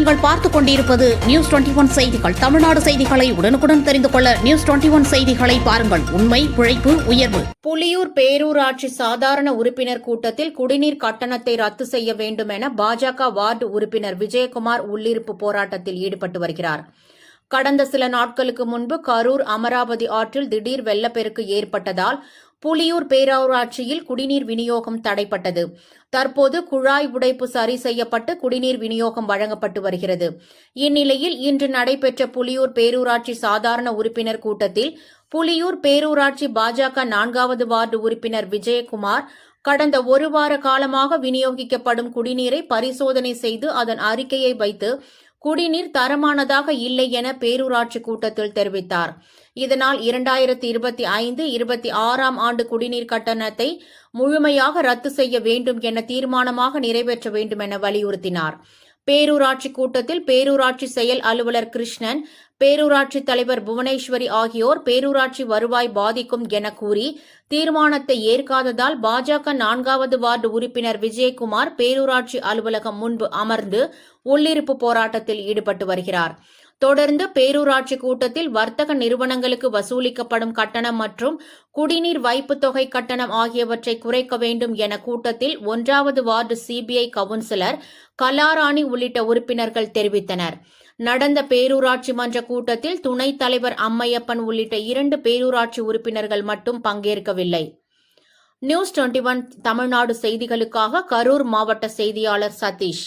நீங்கள் பார்த்துக் கொண்டிருப்பது நியூஸ் 21 செய்திகள். தமிழ்நாடு செய்திகளை உடனுக்குடன் தெரிந்து கொள்ள நியூஸ் 21 செய்திகளை பாருங்கள். உண்மை, உழைப்பு, உயர்வு. புலியூர் பேரூராட்சி சாதாரண உறுப்பினர் கூட்டத்தில் குடிநீர் கட்டணத்தை ரத்து செய்ய வேண்டும் என பாஜக வார்டு உறுப்பினர் விஜயகுமார் உள்ளிருப்பு போராட்டத்தில் ஈடுபட்டு வருகிறார். கடந்த சில நாட்களுக்கு முன்பு கரூர் அமராவதி ஆற்றில் திடீர் வெள்ளப்பெருக்கு ஏற்பட்டதால் புலியூர் பேரூராட்சியில் குடிநீர் விநியோகம் தடைப்பட்டது. தற்போது குழாய் உடைப்பு சரி செய்யப்பட்டு குடிநீர் விநியோகம் வழங்கப்பட்டு வருகிறது. இந்நிலையில் இன்று நடைபெற்ற புலியூர் பேரூராட்சி சாதாரண உறுப்பினர் கூட்டத்தில் புலியூர் பேரூராட்சி பாஜக 4வது வார்டு உறுப்பினர் விஜயகுமார் கடந்த ஒரு வார காலமாக விநியோகிக்கப்படும் குடிநீரை பரிசோதனை செய்து அதன் அறிக்கையை வைத்து குடிநீர் தரமானதாக இல்லை என பேரூராட்சி கூட்டத்தில் தெரிவித்தார். இதனால் 2025-26 ஆண்டு குடிநீர் கட்டணத்தை முழுமையாக ரத்து செய்ய வேண்டும் என தீர்மானமாக நிறைவேற்ற வேண்டும் என வலியுறுத்தினார். பேரூராட்சி கூட்டத்தில் பேரூராட்சி செயல் அலுவலர் கிருஷ்ணன், பேரூராட்சி தலைவர் புவனேஸ்வரி ஆகியோர் பேரூராட்சி வருவாய் பாதிக்கும் என கூறி தீர்மானத்தை ஏற்காததால் பாஜக 4வது வார்டு உறுப்பினர் விஜயகுமார் பேரூராட்சி அலுவலகம் முன்பு அமர்ந்து உள்ளிருப்பு போராட்டத்தில் ஈடுபட்டு வருகிறார். தொடர்ந்து பேரூராட்சி கூட்டத்தில் வர்த்தக நிறுவனங்களுக்கு வசூலிக்கப்படும் கட்டணம் மற்றும் குடிநீர் வைப்புத் தொகை கட்டணம் ஆகியவற்றை குறைக்க வேண்டும் என கூட்டத்தில் 1வது வார்டு சிபிஐ கவுன்சிலர் கலாராணி உள்ளிட்ட உறுப்பினர்கள் தெரிவித்தனர். நடந்த பேரூராட்சி மன்ற கூட்டத்தில் துணைத் தலைவர் அம்மையப்பன் உள்ளிட்ட 2 பேரூராட்சி உறுப்பினர்கள் மட்டும் பங்கேற்கவில்லை. நியூஸ் 21 தமிழ்நாடு செய்திகளுக்காக கரூர் மாவட்ட செய்தியாளர் சதீஷ்.